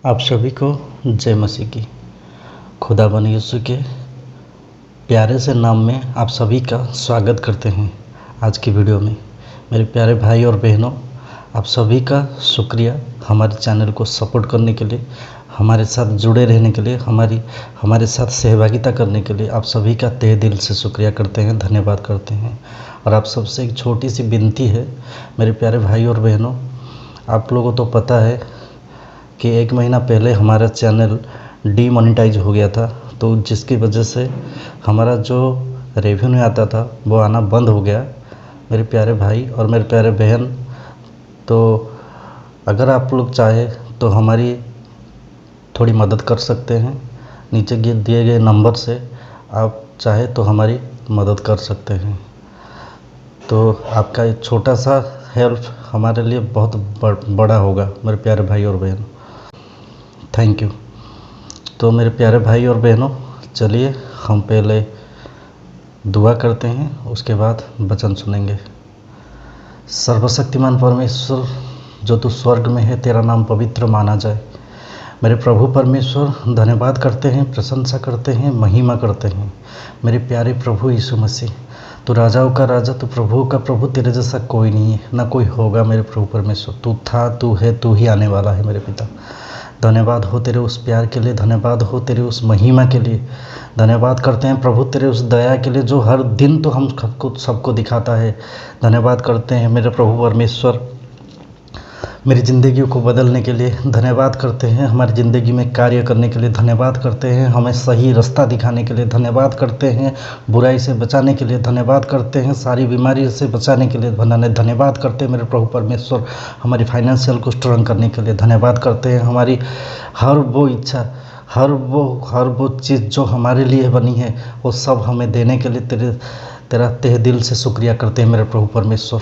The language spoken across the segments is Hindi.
आप सभी को जय मसीह की। खुदा बन यीशु के प्यारे से नाम में आप सभी का स्वागत करते हैं। आज की वीडियो में मेरे प्यारे भाई और बहनों, आप सभी का शुक्रिया हमारे चैनल को सपोर्ट करने के लिए, हमारे साथ जुड़े रहने के लिए, हमारे साथ सहभागिता करने के लिए आप सभी का तहे दिल से शुक्रिया करते हैं, धन्यवाद करते हैं। और आप सबसे एक छोटी सी विनती है मेरे प्यारे भाई और बहनों, आप लोगों को तो पता है कि 1 महीना पहले हमारा चैनल डीमोनेटाइज हो गया था, तो जिसकी वजह से हमारा जो रेवेन्यू आता था वो आना बंद हो गया। मेरे प्यारे भाई और मेरे प्यारे बहन, तो अगर आप लोग चाहे तो हमारी थोड़ी मदद कर सकते हैं। नीचे दिए गए नंबर से आप चाहे तो हमारी मदद कर सकते हैं। तो आपका एक छोटा सा हेल्प हमारे लिए बहुत बड़ा होगा मेरे प्यारे भाई और बहन। Thank you. तो मेरे प्यारे भाई और बहनों, चलिए हम पहले दुआ करते हैं, उसके बाद वचन सुनेंगे। सर्वशक्तिमान परमेश्वर, जो तू स्वर्ग में है, तेरा नाम पवित्र माना जाए। मेरे प्रभु परमेश्वर, धन्यवाद करते हैं, प्रशंसा करते हैं, महिमा करते हैं। मेरे प्यारे प्रभु यीशु मसीह, तू राजाओं का राजा, तू प्रभु का प्रभु, तेरे जैसा कोई नहीं है, ना कोई होगा। मेरे प्रभु परमेश्वर, तू था, तू है, तू ही आने वाला है। मेरे पिता, धन्यवाद हो तेरे उस प्यार के लिए, धन्यवाद हो तेरे उस महिमा के लिए। धन्यवाद करते हैं प्रभु तेरे उस दया के लिए जो हर दिन तो हम सबको दिखाता है। धन्यवाद करते हैं मेरे प्रभु परमेश्वर, मेरी ज़िंदगी को बदलने के लिए। धन्यवाद करते हैं हमारी ज़िंदगी में कार्य करने के लिए। धन्यवाद करते हैं हमें सही रास्ता दिखाने के लिए। धन्यवाद करते हैं बुराई से बचाने के लिए। धन्यवाद करते हैं सारी बीमारी से बचाने के लिए। धन्यवाद करते हैं मेरे प्रभु परमेश्वर हमारी फाइनेंशियल को स्ट्रॉन्ग करने के लिए। धन्यवाद करते हैं हमारी हर वो इच्छा, हर वो चीज़ जो हमारे लिए बनी है, वो सब हमें देने के लिए तेरा तहे दिल से शुक्रिया करते हैं मेरे प्रभु परमेश्वर।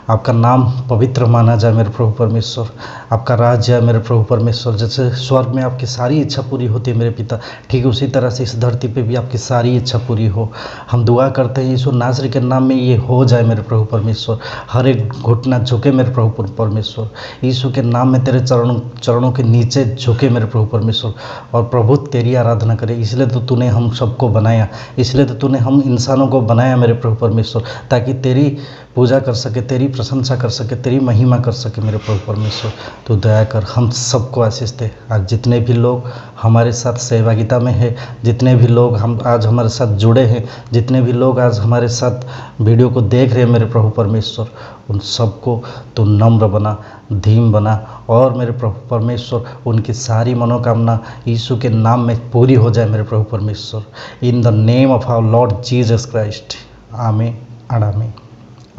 आपका नाम पवित्र माना जाए मेरे प्रभु परमेश्वर। आपका राज्य है मेरे प्रभु परमेश्वर। जैसे स्वर्ग में आपकी सारी इच्छा पूरी होती है मेरे पिता, ठीक उसी तरह से इस धरती पे भी आपकी सारी इच्छा पूरी हो। हम दुआ करते हैं यीशु नासरी के नाम में ये हो जाए मेरे प्रभु परमेश्वर। हर एक घुटना झुके मेरे प्रभु परमेश्वर। यीशु के नाम में तेरे चरणों के नीचे झुके मेरे प्रभु परमेश्वर, और प्रभु तेरी आराधना करे। इसलिए तो तूने हम सबको बनाया, इसलिए तो तूने हम इंसानों को बनाया मेरे प्रभु परमेश्वर, ताकि तेरी पूजा कर सके, तेरी प्रशंसा कर सके, तेरी महिमा कर सके मेरे प्रभु परमेश्वर। तो दया कर हम सबको आशीष दे। आज जितने भी लोग हमारे साथ सहभागिता में है, जितने भी लोग हम आज हमारे साथ जुड़े हैं, जितने भी लोग आज हमारे साथ वीडियो को देख रहे हैं मेरे प्रभु परमेश्वर, उन सबको तो नम्र बना, धीम बना, और मेरे प्रभु परमेश्वर उनकी सारी मनोकामना यीशु के नाम में पूरी हो जाए मेरे प्रभु परमेश्वर। In the name of our Lord Jesus Christ, आमीन और आमीन।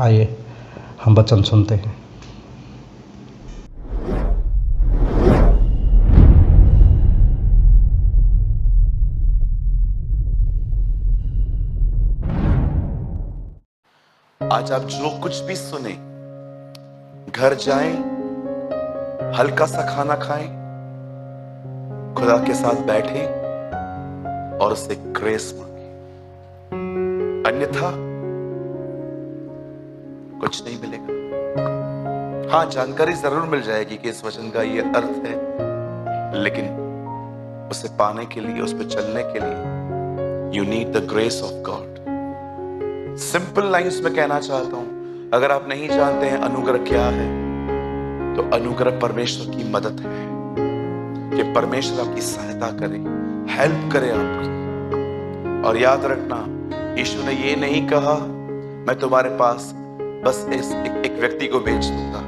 आइए हम वचन सुनते हैं। आज आप जो कुछ भी सुने, घर जाएं, हल्का सा खाना खाएं, खुदा के साथ बैठें और उससे ग्रेस मांगे, अन्यथा कुछ नहीं मिलेगा। हाँ, जानकारी जरूर मिल जाएगी कि इस वचन का ये अर्थ है, लेकिन उसे पाने के लिए, उस पर चलने के लिए you need the grace of God. Simple lines में कहना चाहता हूं, अगर आप नहीं जानते हैं अनुग्रह क्या है, तो अनुग्रह परमेश्वर की मदद है कि परमेश्वर आपकी सहायता करे, हेल्प करे आपकी। और याद रखना, यीशु ने ये नहीं कहा मैं तुम्हारे पास बस एक व्यक्ति को भेज दूंगा।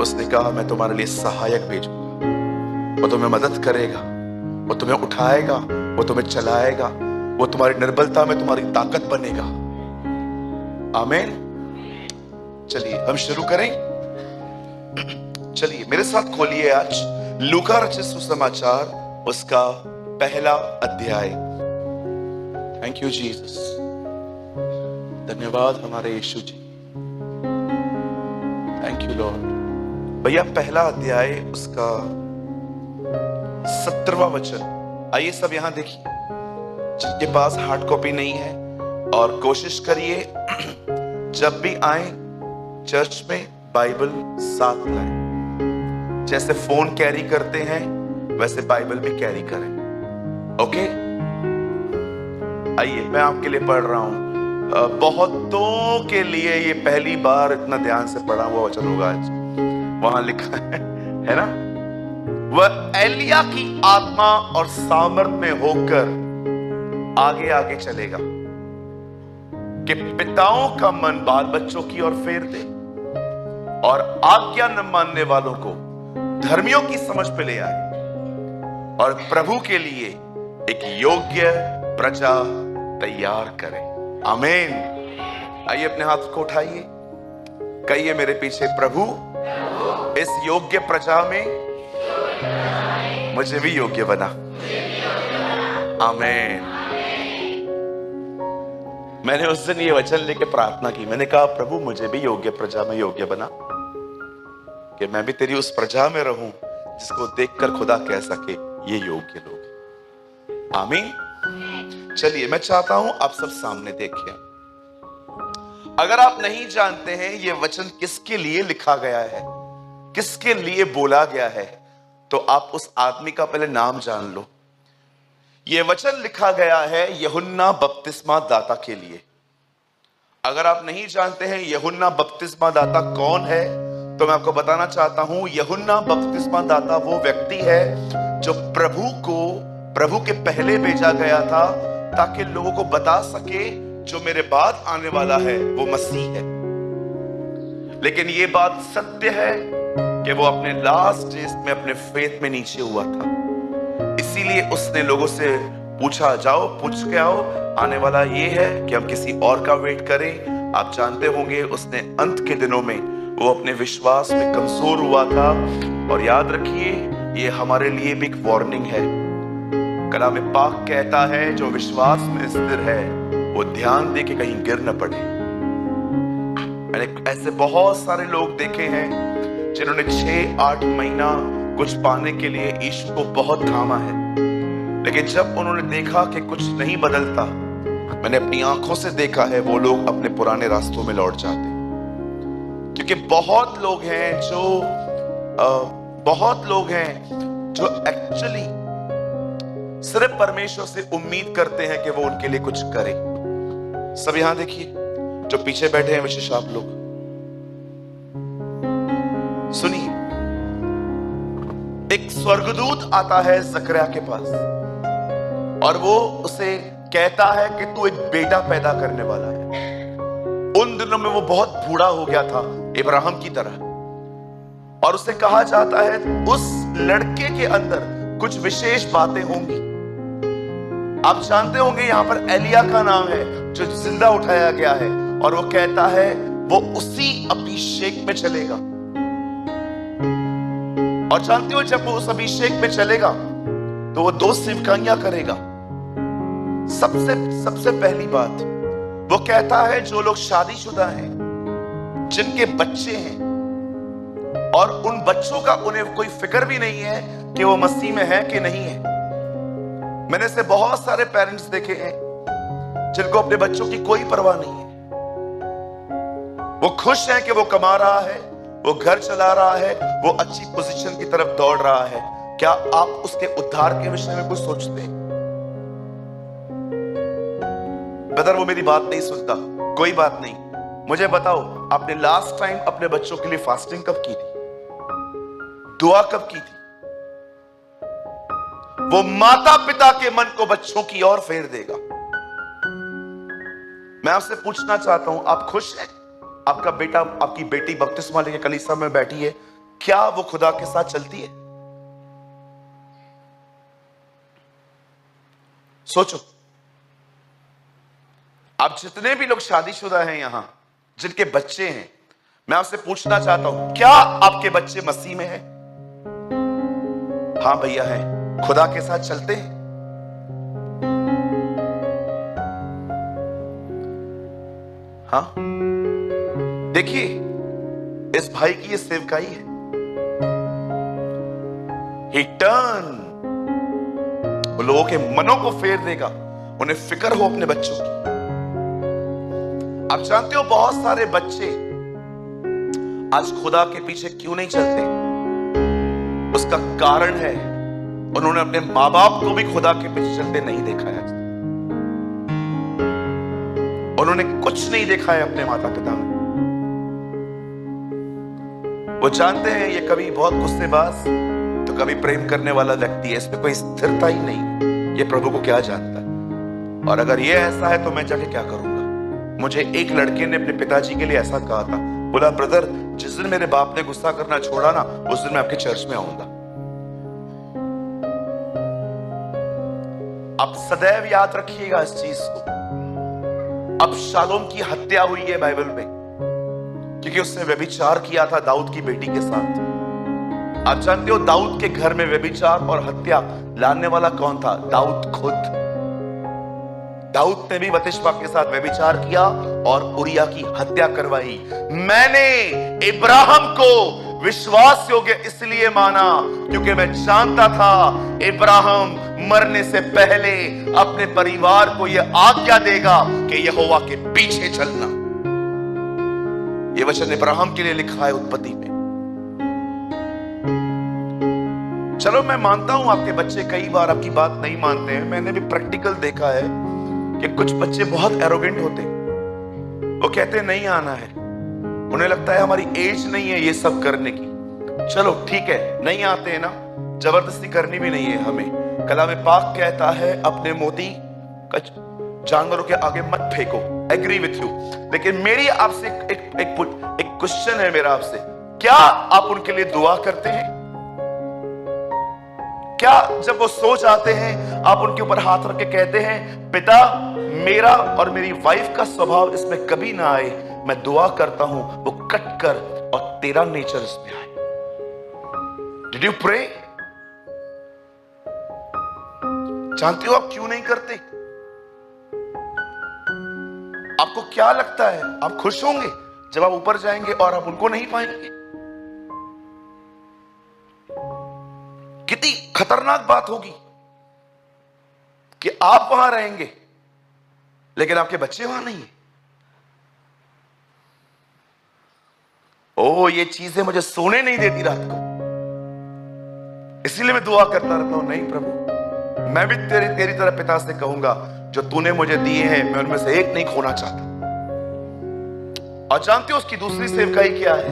उसने कहा मैं तुम्हारे लिए सहायक भेजूंगा। वो तुम्हें मदद करेगा, वो तुम्हें उठाएगा, वो तुम्हें चलाएगा, वो तुम्हारी निर्बलता में तुम्हारी ताकत बनेगा। आमीन। चलिए हम शुरू करें। चलिए मेरे साथ खोलिए आज लूका रचित सुसमाचार, उसका पहला अध्याय। थैंक यू जीसस, धन्यवाद हमारे यीशु जी, थैंक यू लॉर्ड। भैया पहला अध्याय उसका 17वां वचन। आइए सब यहां देखिए, जिनके पास हार्ड कॉपी नहीं है, और कोशिश करिए जब भी आए चर्च में बाइबल साथ लाएं। जैसे फोन कैरी करते हैं वैसे बाइबल भी कैरी करें। ओके, आइए मैं आपके लिए पढ़ रहा हूं। बहुतों के लिए ये पहली बार इतना ध्यान से पढ़ा हुआ वचन होगा आज। वहां लिखा है ना, वह एलिया की आत्मा और सामर्थ में होकर आगे आगे चलेगा कि पिताओं का मन बाल बच्चों की ओर फेर दे और आज्ञा न मानने वालों को धर्मियों की समझ पे ले आए और प्रभु के लिए एक योग्य प्रजा तैयार करे। आमीन। आइए अपने हाथ को उठाइए, कहिए मेरे पीछे, प्रभु इस योग्य प्रजा में मुझे भी योग्य बना। आमीन। मैंने उस दिन ये वचन लेके प्रार्थना की। मैंने कहा प्रभु मुझे भी योग्य प्रजा में योग्य बना, कि मैं भी तेरी उस प्रजा में रहूं जिसको देखकर खुदा कह सके ये योग्य लोग। आमीन। चलिए मैं चाहता हूं आप सब सामने देखें। अगर आप नहीं जानते हैं ये वचन किसके लिए लिखा गया है, किसके लिए बोला गया है, तो आप उस आदमी का पहले नाम जान लो। यह वचन लिखा गया है यूहन्ना बपतिस्मा दाता के लिए। अगर आप नहीं जानते हैं यूहन्ना बपतिस्मा दाता कौन है, तो मैं आपको बताना चाहता हूं यूहन्ना बपतिस्मा दाता वो व्यक्ति है जो प्रभु के पहले भेजा गया था ताकि लोगों को बता सके जो मेरे बाद आने वाला है वो मसीह है। लेकिन ये बात सत्य है कि वो अपने लास्ट डेज में अपने फेथ में नीचे हुआ था, इसीलिए उसने लोगों से पूछा, जाओ पूछ के आओ, आने वाला ये है कि हम किसी और का वेट करें। आप जानते होंगे उसने अंत के दिनों में वो अपने विश्वास में कमजोर हुआ था। और याद रखिए ये हमारे लिए भी एक वार्निंग है। कलाम पाक कहता है जो विश्वास में स्थिर है वो ध्यान दे के कहीं गिर न पड़े। मैंने ऐसे बहुत सारे लोग देखे हैं जिन्होंने 6-8 महीना कुछ पाने के लिए यीशु को बहुत थामा है, लेकिन जब उन्होंने देखा कि कुछ नहीं बदलता, मैंने अपनी आंखों से देखा है वो लोग अपने पुराने रास्तों में लौट जाते। क्योंकि बहुत लोग हैं जो एक्चुअली सिर्फ परमेश्वर से उम्मीद करते हैं कि वो उनके लिए कुछ करे। सब यहां देखिए जो पीछे बैठे हैं, विशेष आप लोग सुनिए। एक स्वर्गदूत आता है जकरिया के पास और वो उसे कहता है कि तू एक बेटा पैदा करने वाला है। उन दिनों में वो बहुत बूढ़ा हो गया था इब्राहिम की तरह, और उसे कहा जाता है उस लड़के के अंदर कुछ विशेष बातें होंगी। आप जानते होंगे यहां पर एलिया का नाम है जो जिंदा उठाया गया है, और वो कहता है वो उसी अभिषेक में चलेगा। और जानते हो जब वो उस अभिषेक में चलेगा तो वो 2 सेवकाइयां करेगा। सबसे पहली बात वो कहता है जो लोग शादीशुदा हैं, जिनके बच्चे हैं और उन बच्चों का उन्हें कोई फिक्र भी नहीं है कि वो मसीह में है कि नहीं है। मैंने से बहुत सारे पेरेंट्स देखे हैं जिनको अपने बच्चों की कोई परवाह नहीं है। वो खुश हैं कि वो कमा रहा है, वो घर चला रहा है, वो अच्छी पोजीशन की तरफ दौड़ रहा है। क्या आप उसके उद्धार के विषय में कुछ सोचते हैं? ब्रदर वो मेरी बात नहीं सुनता, कोई बात नहीं। मुझे बताओ आपने लास्ट टाइम अपने बच्चों के लिए फास्टिंग कब की थी? दुआ कब की थी? वो माता पिता के मन को बच्चों की ओर फेर देगा। मैं आपसे पूछना चाहता हूं, आप खुश हैं? आपका बेटा, आपकी बेटी बपतिस्मा लेके कलीसिया में बैठी है, क्या वो खुदा के साथ चलती है? सोचो। आप जितने भी लोग शादीशुदा हैं यहां, जिनके बच्चे हैं, मैं आपसे पूछना चाहता हूं, क्या आपके बच्चे मसीह में हैं? हाँ भैया है, खुदा के साथ चलते हैं। हाँ देखिए इस भाई की ये सेवकाई है। ही टर्न, वो लोगों के मनों को फेर देगा, उन्हें फिक्र हो अपने बच्चों की। आप जानते हो बहुत सारे बच्चे आज खुदा के पीछे क्यों नहीं चलते? उसका कारण है उन्होंने अपने माँ बाप को भी खुदा के पीछे चलते नहीं देखा है। उन्होंने कुछ नहीं देखा है अपने माता पिता में। वो जानते हैं ये कभी बहुत गुस्सेबाज तो कभी प्रेम करने वाला व्यक्ति है, इसमें कोई स्थिरता ही नहीं। ये प्रभु को क्या जानता है। और अगर ये ऐसा है तो मैं जाके क्या करूंगा। मुझे एक लड़के ने अपने पिताजी के लिए ऐसा कहा था, बोला ब्रदर जिस दिन मेरे बाप ने गुस्सा करना छोड़ा ना उस दिन मैं आपके चर्च में आऊंगा। आप सदैव याद रखिएगा इस चीज को। अब शालोम की हत्या हुई है बाइबल में क्योंकि उसने व्यभिचार किया था दाऊद की बेटी के साथ। आप जानते हो दाऊद के घर में व्यभिचार और हत्या लाने वाला कौन था? दाऊद खुद। दाऊद ने भी बतिशबा के साथ व्यभिचार किया और उरिया की हत्या करवाई। मैंने इब्राहिम को विश्वास योग्य इसलिए माना क्योंकि मैं जानता था इब्राहिम मरने से पहले अपने परिवार को यह आज्ञा देगा कि यहोवा के पीछे चलना। यह वचन इब्राहिम के लिए लिखा है उत्पत्ति में। चलो मैं मानता हूं आपके बच्चे कई बार आपकी बात नहीं मानते हैं। मैंने भी प्रैक्टिकल देखा है कि कुछ बच्चे बहुत एरोगेंट होते हैं। वो कहते हैं नहीं आना है, उन्हें लगता है हमारी एज नहीं है ये सब करने की। चलो ठीक है नहीं आते हैं ना, जबरदस्ती करनी भी नहीं है हमें। कलाम पाक कहता है अपने मोती जानवरों के आगे मत फेंको। Agree with you. लेकिन मेरी आपसे एक क्वेश्चन है मेरा आपसे, क्या आप उनके लिए दुआ करते हैं? क्या जब वो सो जाते हैं आप उनके ऊपर हाथ रख के कहते हैं पिता मेरा और मेरी वाइफ का स्वभाव इसमें कभी ना आए, मैं दुआ करता हूं वो कट कर और तेरा नेचर इसमें आए। Did you pray? जानते हो आप क्यों नहीं करते? आपको क्या लगता है आप खुश होंगे जब आप ऊपर जाएंगे और आप उनको नहीं पाएंगे? कितनी खतरनाक बात होगी कि आप वहां रहेंगे लेकिन आपके बच्चे वहां नहीं है। ओ ये चीजें मुझे सोने नहीं देती रात को, इसीलिए मैं दुआ करता रहता हूं, नहीं प्रभु मैं भी तेरी तरह पिता से कहूंगा जो तूने मुझे दिए हैं मैं उनमें से एक नहीं खोना चाहता। और जानते हो उसकी दूसरी सेवकाई क्या है?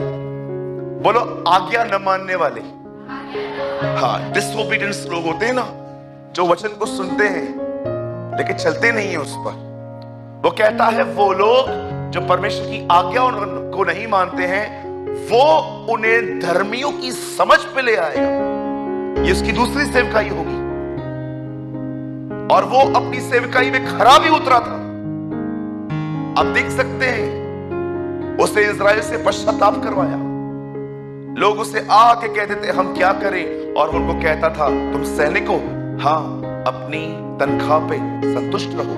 बोलो आज्ञा न मानने वाले। हाँ, डिसओबीडियंस लोग होते हैं ना जो वचन को सुनते हैं लेकिन चलते नहीं है उस पर। वो कहता है वो लोग जो परमेश्वर की आज्ञा को नहीं मानते हैं वो उन्हें धर्मियों की समझ पे ले आएगा। ये उसकी दूसरी सेवकाई होगी और वो अपनी सेवकाई में खरा भी उतरा था। आप देख सकते हैं उसे इजराइल से पश्चाताप करवाया। लोग उसे आके कहते थे हम क्या करें, और उनको कहता था तुम सैनिकों हाँ अपनी तनख्वाह पे संतुष्ट रहो।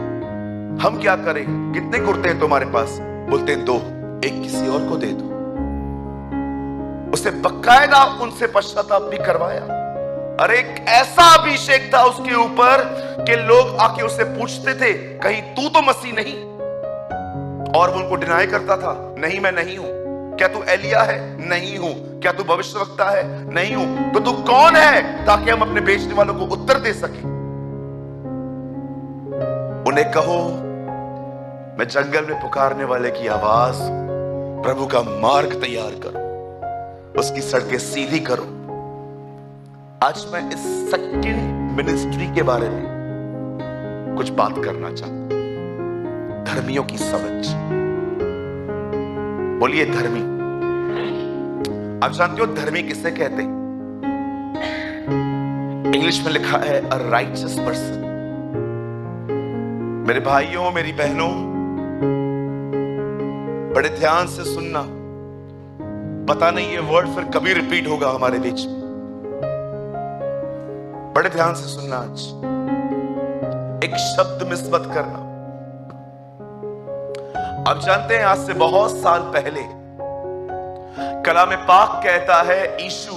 हम क्या करें, कितने कुर्ते हैं तुम्हारे पास? बोलते हैं 2, एक किसी और को दे दो। उसे बकायदा उनसे पश्चाताप भी करवाया। अरे एक ऐसा अभिषेक था उसके ऊपर कि लोग आके उससे पूछते थे कहीं तू तो मसीह नहीं, और वो उनको डिनाई करता था नहीं मैं नहीं हूं। क्या तू एलिया है? नहीं हूं। क्या तू भविष्यवक्ता है? नहीं हूं। तो तू कौन है ताकि हम अपने बेचने वालों को उत्तर दे सके? उन्हें कहो मैं जंगल में पुकारने वाले की आवाज, प्रभु का मार्ग तैयार करो, उसकी सड़कें सीधी करो। आज मैं इस सेकंड मिनिस्ट्री के बारे में कुछ बात करना चाहता हूं। धर्मियों की समझ। बोलिए धर्मी। आप जानते हो धर्मी किसे कहते हैं? इंग्लिश में लिखा है अ राइचस पर्सन। मेरे भाइयों मेरी बहनों बड़े ध्यान से सुनना, पता नहीं ये वर्ड फिर कभी रिपीट होगा हमारे बीच में। बड़े ध्यान से सुनना, आज एक शब्द मिस मत करना। आप जानते हैं आज से बहुत साल पहले कलाम पाक कहता है यीशु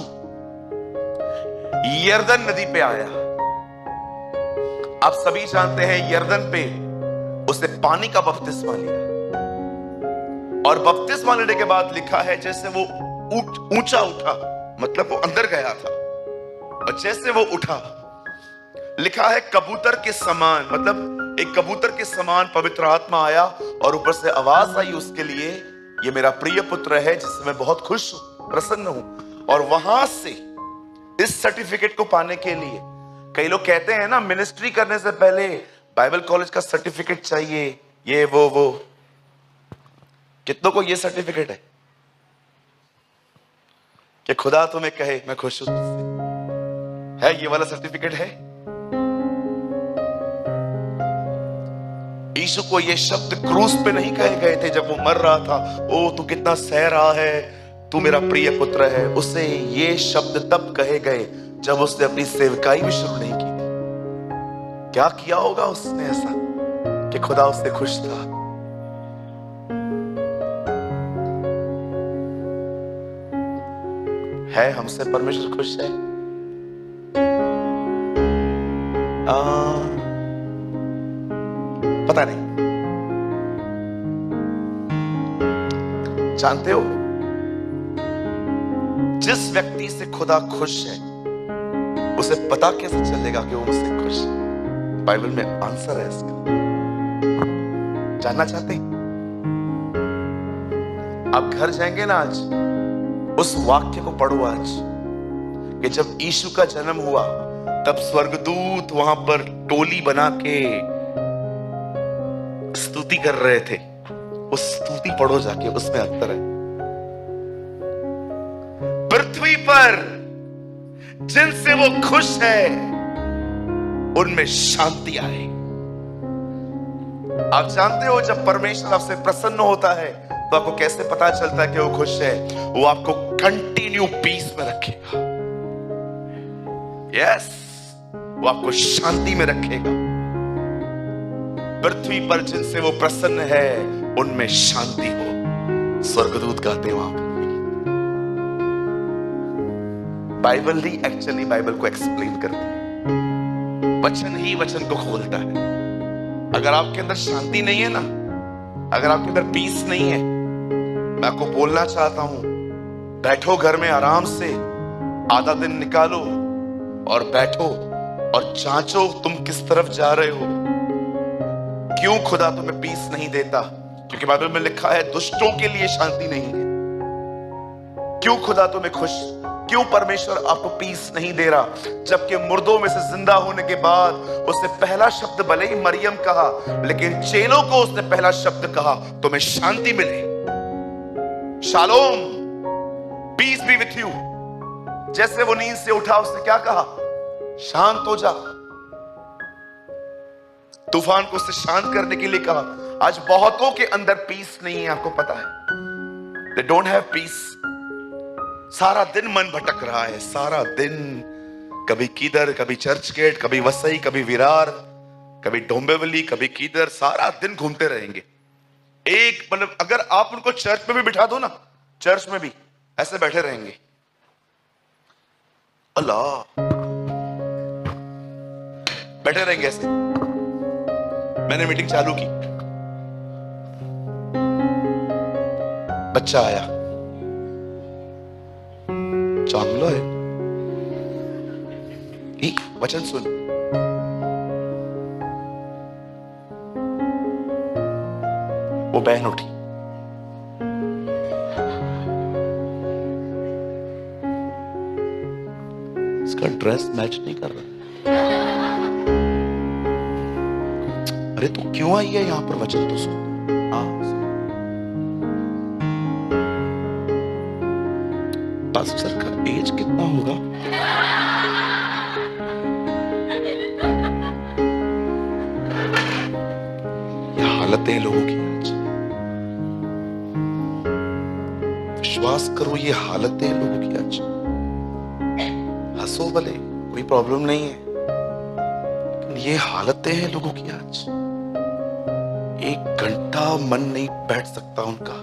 यरदन नदी पे आया। आप सभी जानते हैं यरदन पे उसने पानी का बपतिस्मा लिया, और बपतिस्मा लेने के बाद लिखा है जैसे वो ऊंचा उठा, मतलब वो अंदर गया था, और जैसे वो उठा लिखा है कबूतर के समान, मतलब एक कबूतर के समान पवित्र आत्मा आया और ऊपर से आवाज आई उसके लिए, ये मेरा प्रिय पुत्र है जिससे मैं बहुत खुश हूं, प्रसन्न हूं। और वहां से इस सर्टिफिकेट को पाने के लिए, कई लोग कहते हैं ना मिनिस्ट्री करने से पहले बाइबल कॉलेज का सर्टिफिकेट चाहिए, ये वो कितनों को ये सर्टिफिकेट है कि खुदा तुम्हें कहे मैं खुश हूं तुझसे? है ये वाला सर्टिफिकेट है? यीशु को ये शब्द क्रूस पे नहीं कहे गए थे जब वो मर रहा था, ओ तू कितना सह रहा है, तू मेरा प्रिय पुत्र है। उसे ये शब्द तब कहे गए जब उसने अपनी सेवकाई भी शुरू नहीं की थी। क्या किया होगा उसने ऐसा कि खुदा उससे खुश था? है हमसे परमेश्वर खुश है? पता नहीं। जानते हो जिस व्यक्ति से खुदा खुश है उसे पता कैसे चलेगा कि वो मुझसे खुश है? बाइबल में आंसर है इसका। जानना चाहते हैं? आप घर जाएंगे ना आज, उस वाक्य को पढ़ो आज कि जब यीशु का जन्म हुआ तब स्वर्गदूत वहां पर टोली बना के स्तुति कर रहे थे। उस स्तुति पढ़ो जाके, उसमें अंतर है। पृथ्वी पर जिनसे वो खुश है उनमें शांति आए। आप जानते हो जब परमेश्वर आपसे प्रसन्न होता है तो आपको कैसे पता चलता है कि वो खुश है? वो आपको कंटिन्यू पीस में रखेगा। यस, वो आपको शांति में रखेगा। पृथ्वी पर जिनसे वो प्रसन्न है उनमें शांति हो, स्वर्गदूत गाते वहां पर। बाइबल ही एक्चुअली बाइबल को एक्सप्लेन करती है, वचन ही वचन को खोलता है। अगर आपके अंदर शांति नहीं है ना, अगर आपके अंदर पीस नहीं है, मैं आपको बोलना चाहता हूं, बैठो घर में आराम से, आधा दिन निकालो और बैठो और जांचो तुम किस तरफ जा रहे हो। क्यों खुदा तुम्हें पीस नहीं देता? क्योंकि बाइबल में लिखा है दुष्टों के लिए शांति नहीं है। क्यों खुदा तुम्हें खुश, क्यों परमेश्वर आपको पीस नहीं दे रहा? जबकि मुर्दों में से जिंदा होने के बाद उसने पहला शब्द भले ही मरियम कहा, लेकिन चेलों को उसने पहला शब्द कहा, तुम्हें शांति मिले, शालोम, पीस बी विथ यू। जैसे वो नींद से उठा उसने क्या कहा? शांत हो जा। तूफान को उससे शांत करने के लिए कहा। आज बहुतों के अंदर पीस नहीं है, आपको पता है। They don't have peace। सारा दिन मन भटक रहा है, सारा दिन कभी किधर, कभी चर्च गेट, कभी वसई, कभी विरार, कभी डोंबिवली, कभी किधर, सारा दिन घूमते रहेंगे। एक मतलब अगर आप उनको चर्च में भी बिठा दो ना, चर्च में भी ऐसे बैठे रहेंगे। अल्लाह, बैठे रहेंगे ऐसे। मैंने मीटिंग चालू की, बच्चा आया, चांगलो है, वचन सुन। वो बहन उठी, इसका ड्रेस मैच नहीं कर रहा। अरे तू क्यों आई है यहां पर? वचन तो सुन। पास्टर का एज कितना होगा? ये हालत है लोगों की आज। विश्वास करो, ये हालत है लोगों की आज। हंसो भले, कोई प्रॉब्लम नहीं है, लेकिन ये हालतें हैं लोगों की आज। एक घंटा मन नहीं बैठ सकता उनका।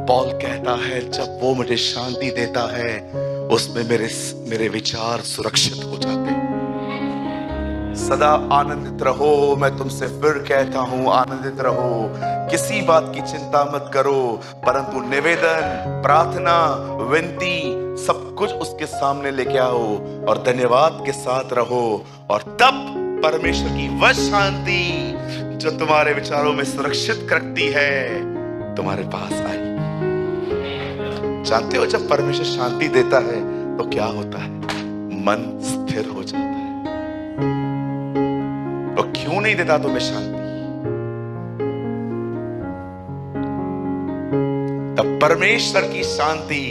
पॉल कहता है जब वो मुझे शांति देता है उसमें मेरे विचार सुरक्षित हो जाते हैं। सदा आनंदित रहो, मैं तुमसे फिर कहता हूं आनंदित रहो, किसी बात की चिंता मत करो, परंतु निवेदन, प्रार्थना, विनती सब कुछ उसके सामने लेके आओ और धन्यवाद के साथ रहो, और तब परमेश्वर की वह शांति जो तुम्हारे विचारों में सुरक्षित रखती है तुम्हारे पास आई। जानते हो जब परमेश्वर शांति देता है तो क्या होता है? मन स्थिर हो जाता है। वो क्यों नहीं देता तुम्हें शांति? तब परमेश्वर की शांति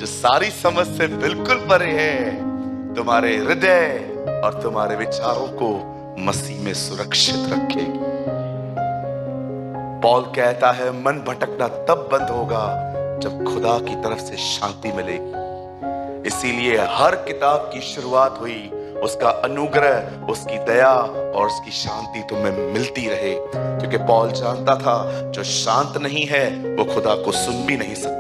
जो सारी समझ से बिल्कुल परे है तुम्हारे हृदय और तुम्हारे विचारों को मसीह में सुरक्षित रखेगी। पौल कहता है मन भटकना तब बंद होगा जब खुदा की तरफ से शांति मिलेगी। इसीलिए हर किताब की शुरुआत हुई उसका अनुग्रह, उसकी दया और उसकी शांति तुम्हें मिलती रहे, क्योंकि पौल जानता था जो शांत नहीं है वो खुदा को सुन भी नहीं सकता।